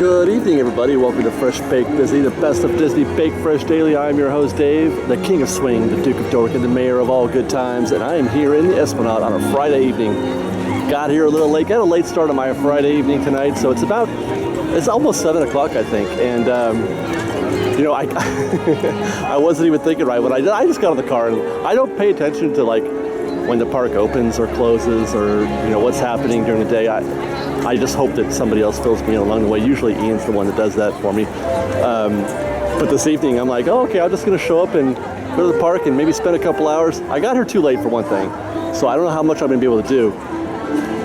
Good evening, everybody. Welcome to Fresh Baked Disney, the best of Disney Baked Fresh Daily. I'm your host, Dave, the king of swing, the Duke of Dork, and the mayor of all good times. And I am here in the Esplanade on a Friday evening. Got here a little late. Got a late start on my Friday evening tonight, so it's almost 7 o'clock, I think. And you know, I wasn't even thinking right when I just got in the car, and I don't pay attention to like when the park opens or closes, or you know what's happening during the day. I just hope that somebody else fills me in along the way. Usually Ian's the one that does that for me. But this evening I'm like, oh, okay, I'm just going to show up and go to the park and maybe spend a couple hours. I got here too late for one thing, so I don't know how much I'm going to be able to do.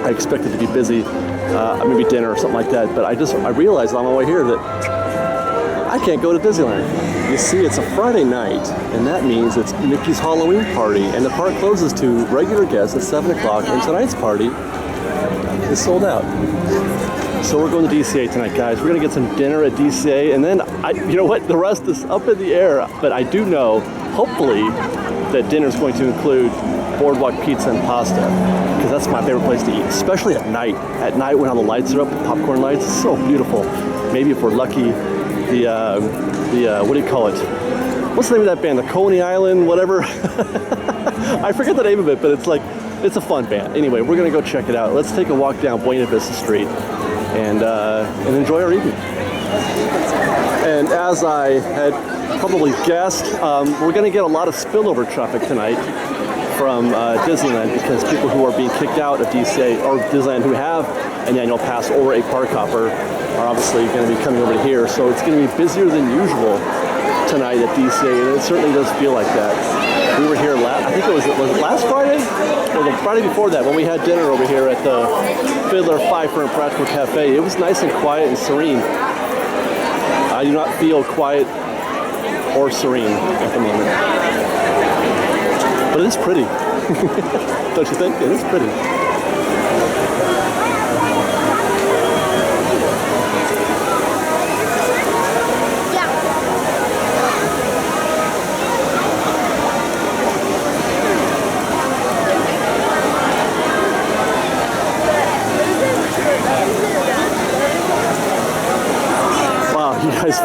I expected to be busy, maybe dinner or something like that, but I realized on my way here that I can't go to Disneyland. You see, it's a Friday night, and that means it's Mickey's Halloween party, and the park closes to regular guests at 7 o'clock, and tonight's party is sold out. So we're going to DCA tonight, guys. We're going to get some dinner at DCA, and then, you know what, the rest is up in the air, but I do know, hopefully, that dinner is going to include boardwalk pizza and pasta, because that's my favorite place to eat, especially at night. At night when all the lights are up, the popcorn lights, it's so beautiful. Maybe if we're lucky, what do you call it? What's the name of that band? The Coney Island, whatever. I forget the name of it, but it's a fun band. Anyway, we're gonna go check it out. Let's take a walk down Buena Vista Street and enjoy our evening. And as I had probably guessed, we're gonna get a lot of spillover traffic tonight from Disneyland, because people who are being kicked out of DCA or Disneyland who have an annual pass or a park hopper are obviously going to be coming over to here. So it's going to be busier than usual tonight at DCA, and it certainly does feel like that. We were here I think was it last Friday? Or the Friday before that, when we had dinner over here at the Fiddler, Fifer, and Practical Cafe. It was nice and quiet and serene. I do not feel quiet or serene at the moment. But it is pretty. Don't you think? It is pretty.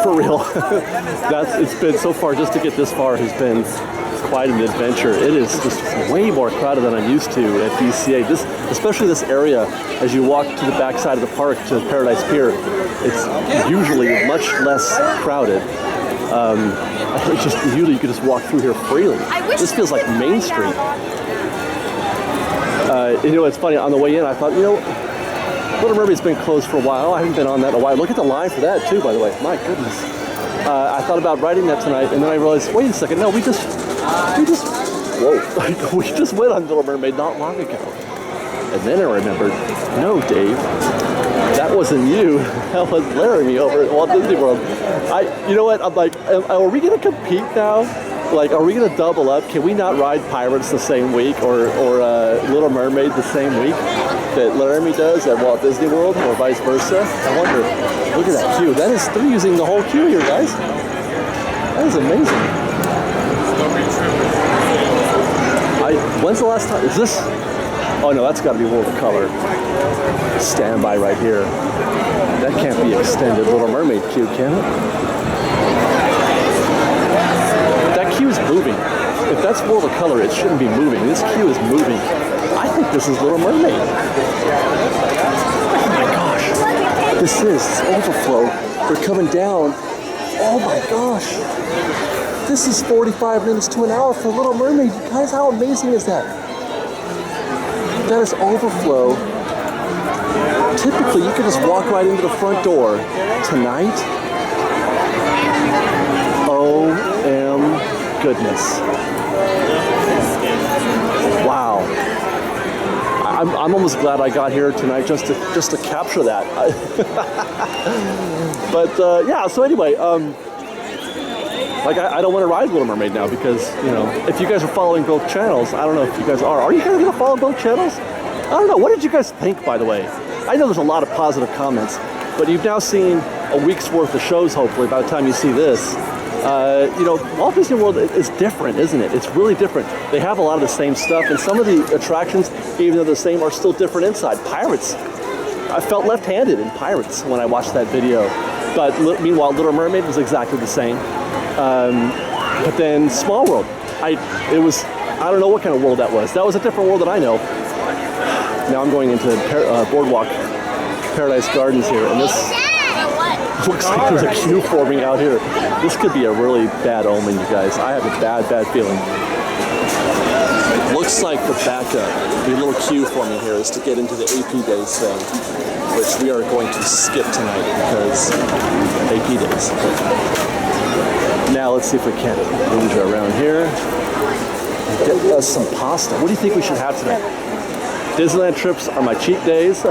For real, it's been so far, just to get this far has been quite an adventure. It is just way more crowded than I'm used to at DCA. Especially this area, as you walk to the back side of the park to Paradise Pier, it's usually much less crowded. It's just usually you can just walk through here freely. This feels like Main Street. You know, it's funny, on the way in I thought, you know, Little Mermaid's been closed for a while. I haven't been on that in a while. Look at the line for that too, by the way. My goodness. I thought about writing that tonight, and then I realized, wait a second, no, we just went on Little Mermaid not long ago. And then I remembered, no, Dave, that wasn't you. That was Laramie over at Walt Disney World. You know what? I'm like, are we going to compete now? Like, are we going to double up? Can we not ride Pirates the same week or Little Mermaid the same week that Laramie does at Walt Disney World, or vice versa? I wonder. Look at that queue. They're using the whole queue here, guys. That is amazing. When's the last time? Is this? Oh no, that's got to be World of Color. Stand by right here. That can't be extended Little Mermaid queue, can it? That queue is moving. If that's World of Color, it shouldn't be moving. This queue is moving. I think this is Little Mermaid. Oh my gosh. This is overflow. They're coming down. Oh my gosh. This is 45 minutes to an hour for Little Mermaid. You guys, how amazing is that? That is overflow. Typically, you can just walk right into the front door. Tonight, OM goodness. Wow. I'm almost glad I got here tonight just to capture that. But yeah, so anyway, like I don't want to ride Little Mermaid now, because, you know, if you guys are following both channels, I don't know if you guys are. Are you guys going to follow both channels? I don't know. What did you guys think, by the way? I know there's a lot of positive comments, but you've now seen a week's worth of shows, hopefully, by the time you see this. You know, Walt Disney World is different, isn't it? It's really different. They have a lot of the same stuff, and some of the attractions, even though they're the same, are still different inside. Pirates I felt left-handed in Pirates when I watched that video. But meanwhile, Little Mermaid was exactly the same. But then Small World, I don't know what kind of world that was. That was a different world that I know. Now I'm going into Boardwalk Paradise Gardens here, and this looks like there's a queue forming out here. This could be a really bad omen, you guys. I have a bad feeling. Looks like the backup, the little queue forming here, is to get into the AP Days thing, which we are going to skip tonight because AP Days. Now let's see if we can't wander around here. Get us some pasta. What do you think we should have tonight? Disneyland trips are my cheat days.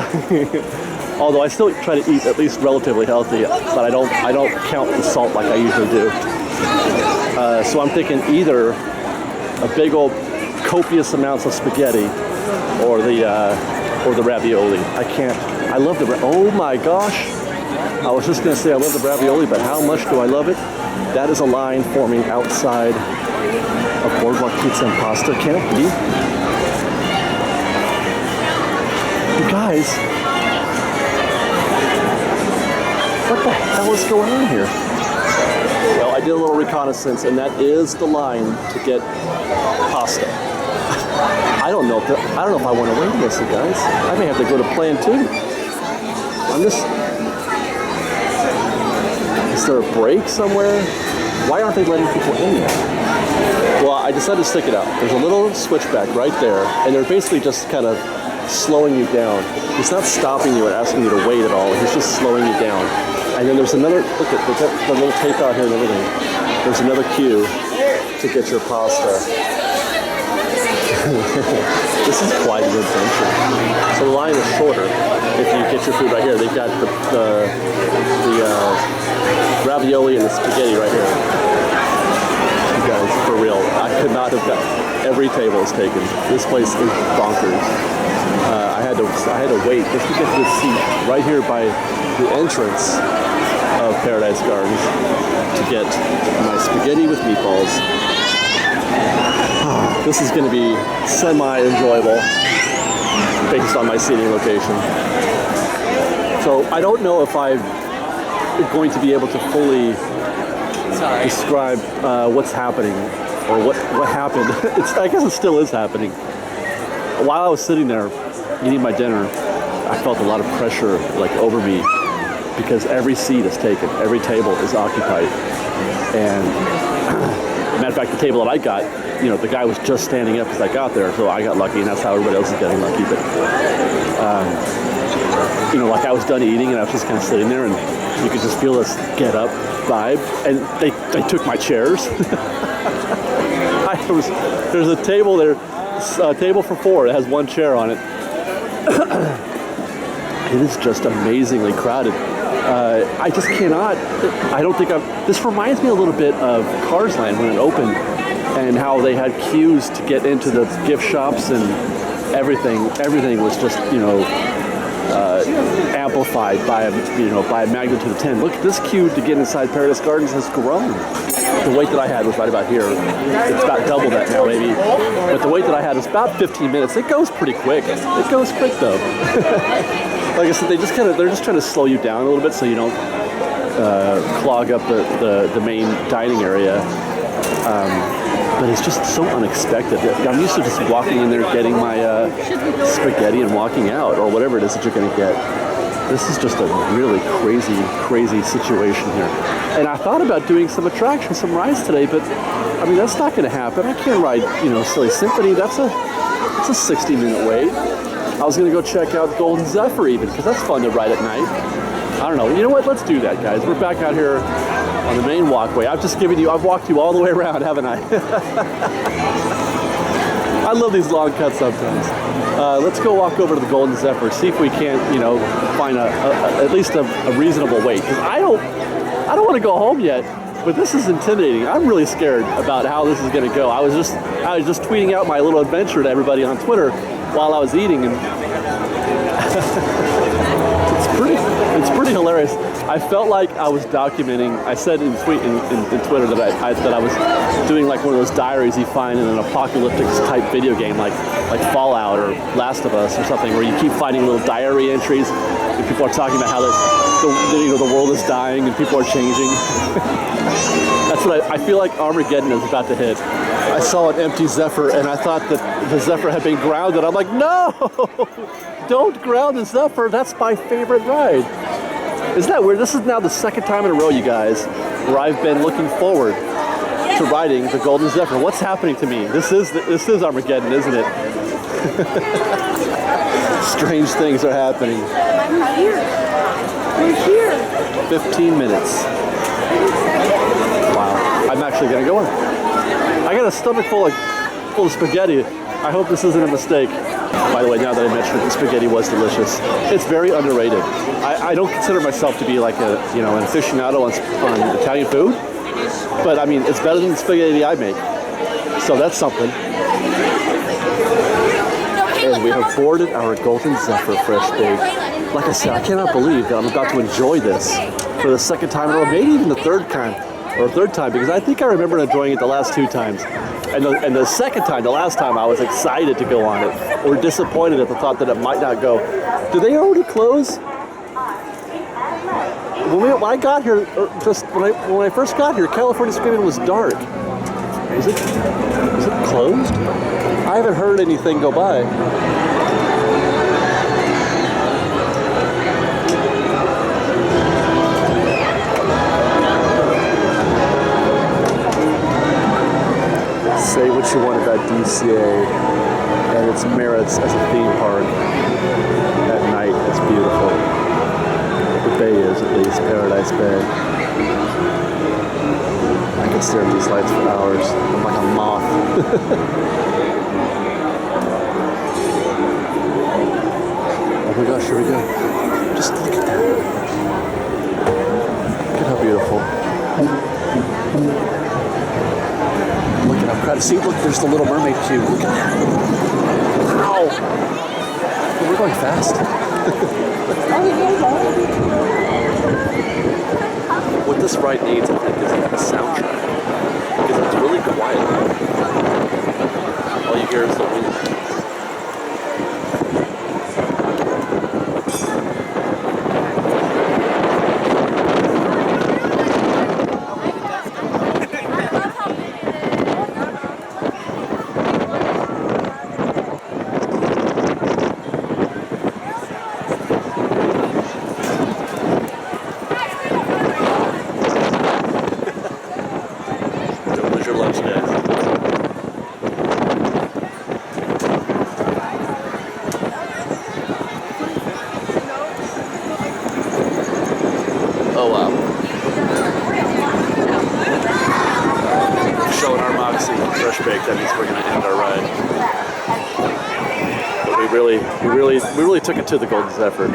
Although I still try to eat at least relatively healthy, but I don't count the salt like I usually do. So I'm thinking either a big old copious amounts of spaghetti or the ravioli. I love the oh my gosh. I was just gonna say I love the ravioli, but how much do I love it? That is a line forming outside of Boardwalk Pizza and Pasta. Can it be? You guys, what the hell is going on here? Well, I did a little reconnaissance, and that is the line to get pasta. I don't know if I want to wait this, you guys. I may have to go to Plan 2. Is there a break somewhere? Why aren't they letting people in? Well, I decided to stick it out. There's a little switchback right there, and they're basically just kind of slowing you down. He's not stopping you and asking you to wait at all. He's just slowing you down. And then there's another, look at the little tape out here and everything. There's another queue to get your pasta. This is quite an adventure. So the line is shorter if you get your food right here. They've got the ravioli and the spaghetti right here. You guys, for real, I could not have got, every table is taken. This place is bonkers. I had to wait just to get to this seat right here by the entrance of Paradise Gardens to get my spaghetti with meatballs. This is going to be semi-enjoyable based on my seating location. So I don't know if I'm going to be able to fully describe what's happening or what happened. I guess it still is happening. While I was sitting there eating my dinner, I felt a lot of pressure like over me because every seat is taken, every table is occupied. And matter of fact, the table that I got, the guy was just standing up as I got there, so I got lucky, and that's how everybody else is getting lucky. But like I was done eating, and I was just kind of sitting there, and you could just feel this get up vibe, and they took my chairs. There's a table there, a table for 4. It has 1 chair on it. It is just amazingly crowded. I just cannot. I don't think this reminds me a little bit of Cars Land when it opened, and how they had queues to get into the gift shops and everything. Everything was just amplified by a magnitude of 10. Look, this queue to get inside Paradise Gardens has grown. The wait that I had was right about here. It's about double that now, maybe. But the wait that I had was about 15 minutes. It goes pretty quick. It goes quick though. Like I said, they're just trying to slow you down a little bit so you don't clog up the main dining area. But it's just so unexpected. I'm used to just walking in there, getting my spaghetti and walking out, or whatever it is that you're going to get. This is just a really crazy situation here. And I thought about doing some attractions, some rides today, but I mean, that's not going to happen. I can't ride, Silly Symphony. That's a 60-minute wait. I was going to go check out Golden Zephyr even, because that's fun to ride at night. I don't know. You know what? Let's do that, guys. We're back out here on the main walkway. I've walked you all the way around, haven't I? I love these long cuts sometimes. Let's go walk over to the Golden Zephyr, see if we can't, find at least a reasonable wait. Because I don't want to go home yet, but this is intimidating. I'm really scared about how this is going to go. I was just tweeting out my little adventure to everybody on Twitter while I was eating, and it's pretty hilarious. I felt like I was documenting. I said in Twitter that I was doing like one of those diaries you find in an apocalyptic type video game, like Fallout or Last of Us or something, where you keep finding little diary entries. And people are talking about how the world is dying and people are changing. That's what I feel like Armageddon is about to hit. I saw an empty Zephyr and I thought that the Zephyr had been grounded. I'm like, no! Don't ground the Zephyr. That's my favorite ride. Isn't that weird? This is now the second time in a row, you guys, where I've been looking forward to riding the Golden Zephyr. What's happening to me? This is Armageddon, isn't it? Strange things are happening. We're here. 15 minutes. Wow. I'm actually going to go in. I got a stomach full of spaghetti. I hope this isn't a mistake. By the way, now that I mentioned it, the spaghetti was delicious. It's very underrated. I don't consider myself to be like an aficionado on Italian food, but I mean, it's better than the spaghetti I make. So that's something. And we have boarded our Golden Zephyr Fresh Baked. Like I said, I cannot believe that I'm about to enjoy this for the second time in a row, maybe even the third time, because I think I remember enjoying it the last two times. And the second time, the last time, I was excited to go on it, or disappointed at the thought that it might not go. Did they already close? When I got here, when I first got here, California Screaming was dark. Is it closed? I haven't heard anything go by. Say what you want about DCA and its merits as a theme park. At night, it's beautiful. The bay is, at least, Paradise Bay. I can stare at these lights for hours. I'm like a moth. Oh my gosh, here we go. Just look at that. Look at how beautiful. Look at how crowded. See, look, there's the Little Mermaid too. Look at that. Ow! We're going fast. What this ride needs, I think, is a soundtrack. Because it's really quiet. All you hear is the wind. That means we're going to end our ride. But we really took it to the Golden Zephyr.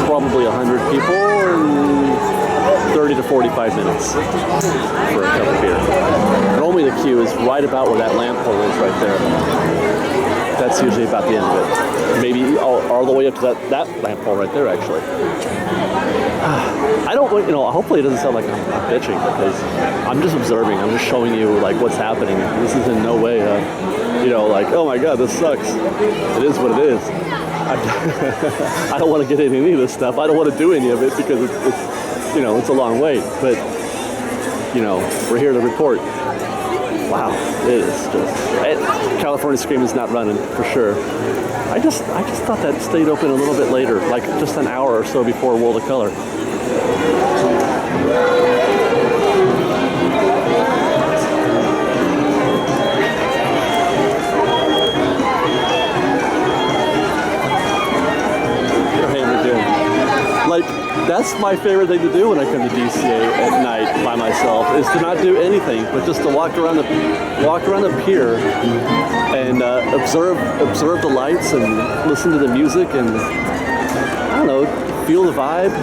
Probably 100 people and 30 to 45 minutes for a cup of beer. Normally the queue is right about where that lamp pole is right there. That's usually about the end of it. Maybe all the way up to that lamp pole right there, actually. I don't, hopefully it doesn't sound like I'm bitching, because I'm just observing. I'm just showing you like what's happening. This is in no way, like, oh my God, this sucks. It is what it is. I don't want to get into any of this stuff. I don't want to do any of it because it's a long wait. But, we're here to report. Wow, it is just. California Scream is not running for sure. I just thought that stayed open a little bit later, like just an hour or so before World of Color. Like, that's my favorite thing to do when I come to DCA at night by myself, is to not do anything but just to walk around the pier and observe the lights and listen to the music and, I don't know, feel the vibe.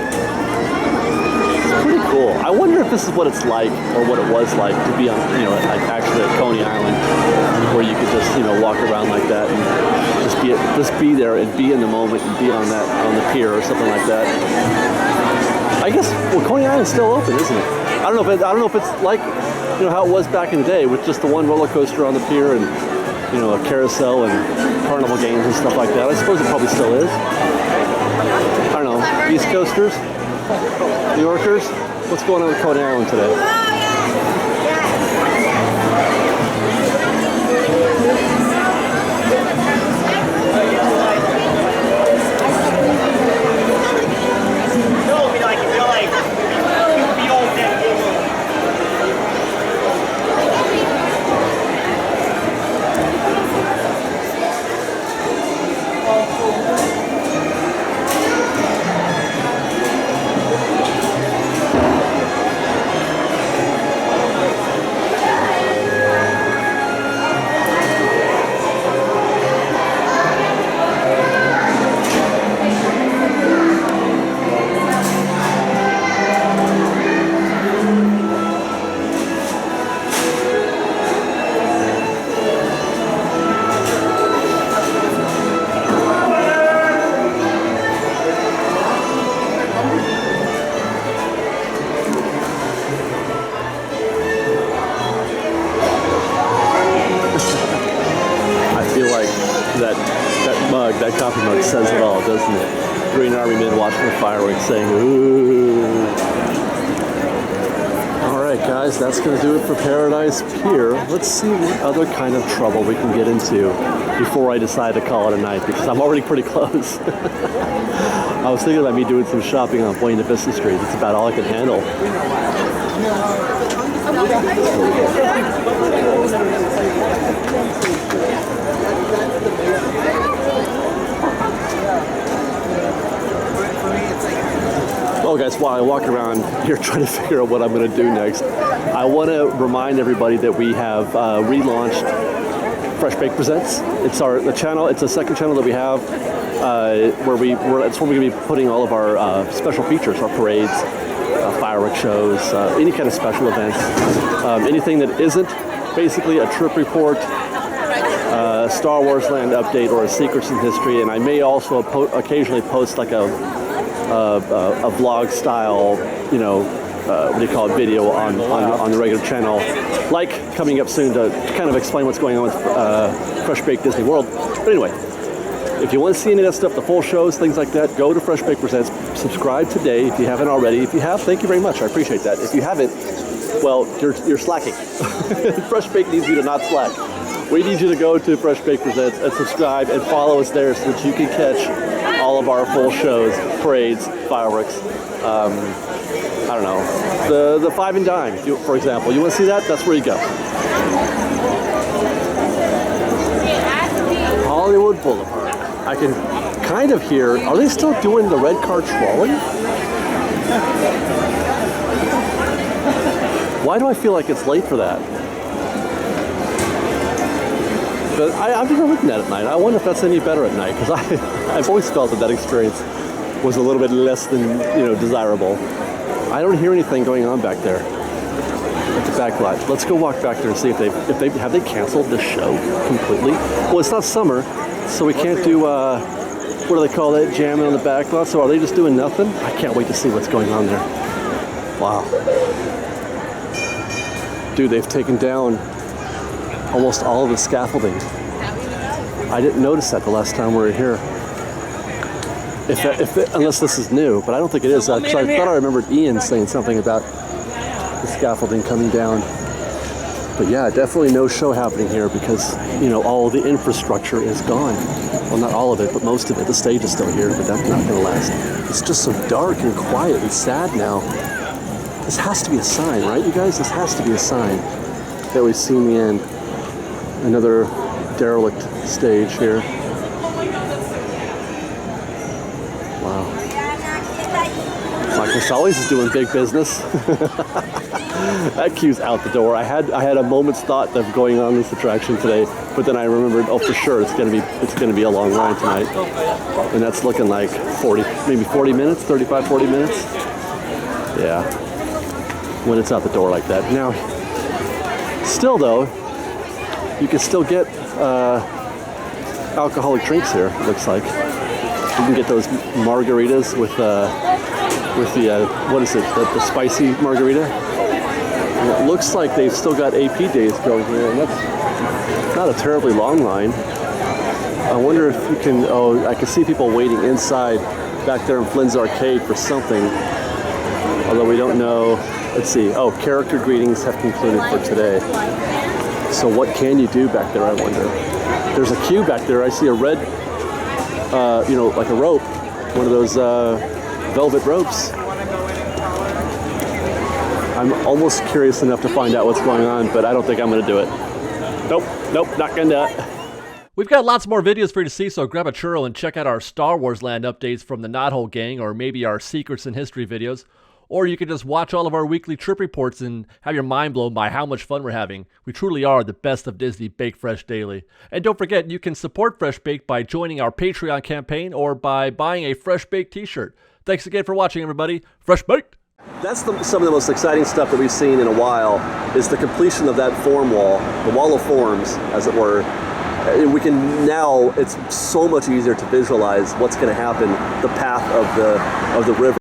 It's pretty cool. I wonder if this is what it's like, or what it was like to be on, like actually at Coney Island, where you could just, walk around like that and just be there and be in the moment and be on the pier or something like that. I guess Coney Island's still open, isn't it? I don't know if it's like how it was back in the day with just the one roller coaster on the pier and a carousel and carnival games and stuff like that. I suppose it probably still is. I don't know. East Coasters, New Yorkers, what's going on with Coney Island today? That coffee mug says it all, doesn't it? Green Army men watching the fireworks saying, ooh. Alright guys, that's going to do it for Paradise Pier. Let's see what other kind of trouble we can get into before I decide to call it a night, because I'm already pretty close. I was thinking about me doing some shopping on Buena Vista Street. It's about all I can handle. Well guys, while I walk around here trying to figure out what I'm going to do next, I want to remind everybody that we have relaunched Fresh Bake Presents. It's the channel. It's a second channel that we have it's where we're going to be putting all of our special features, our parades, fireworks shows, any kind of special events, anything that isn't basically a trip report, Star Wars Land update, or a Secrets in History. And I may also occasionally post like a vlog style, what do you call it, video on the regular channel, like coming up soon to kind of explain what's going on with Fresh Baked Disney World. But anyway, if you want to see any of that stuff, the full shows, things like that, go to Fresh Baked Presents. Subscribe today if you haven't already. If you have, thank you very much. I appreciate that. If you haven't, well, you're slacking. Fresh Baked needs you to not slack. We need you to go to Fresh Baked Presents and subscribe and follow us there so that you can catch all of our full shows, parades, fireworks. I don't know, the Five and Dime, for example. You want to see that? That's where you go. Hollywood Boulevard. I can kind of hear, are they still doing the red car trolley? Why do I feel like it's late for that? But I've never ridden that at night. I wonder if that's any better at night, because I've always felt that experience was a little bit less than desirable. I don't hear anything going on back there at the back lot. Let's go walk back there and see if they have they canceled the show completely. Well, it's not summer, so we can't do what do they call that, jamming on the back lot. So are they just doing nothing? I can't wait to see what's going on there. Wow, dude, they've taken down almost all of the scaffolding. I didn't notice that the last time we were here. Unless this is new, but I don't think it is. Because I thought I remembered Ian saying something about the scaffolding coming down. But yeah, definitely no show happening here because, you know, all the infrastructure is gone. Well, not all of it, but most of it. The stage is still here, but that's not going to last. It's just so dark and quiet and sad now. This has to be a sign, right, you guys? This has to be a sign that we've seen the end. Another derelict stage here. Wow. Michael Sully's is doing big business. That queue's out the door. I had a moment's thought of going on this attraction today, but then I remembered, oh, for sure, it's gonna be a long line tonight, and that's looking like 40 minutes, 35, 40 minutes. Yeah, when it's out the door like that. Now, still though, you can still get alcoholic drinks here. It looks like you can get those margaritas with the what is it? The spicy margarita. And it looks like they've still got AP days going here, and that's not a terribly long line. I wonder if you can. Oh, I can see people waiting inside back there in Flynn's Arcade for something. Although we don't know. Let's see. Oh, character greetings have concluded for today. So what can you do back there, I wonder? There's a queue back there. I see a red, you know, like a rope, one of those velvet ropes. I'm almost curious enough to find out what's going on, but I don't think I'm going to do it. Nope, not going to do it. We've got lots more videos for you to see, so grab a churro and check out our Star Wars Land updates from the Knothole Gang, or maybe our Secrets in History videos. Or you can just watch all of our weekly trip reports and have your mind blown by how much fun we're having. We truly are the best of Disney Bake Fresh Daily. And don't forget, you can support Fresh Baked by joining our Patreon campaign or by buying a Fresh Baked t-shirt. Thanks again for watching, everybody. Fresh Baked! That's some of the most exciting stuff that we've seen in a while, is the completion of that form wall, the wall of forms, as it were. We can now, it's so much easier to visualize what's going to happen, the path of the river.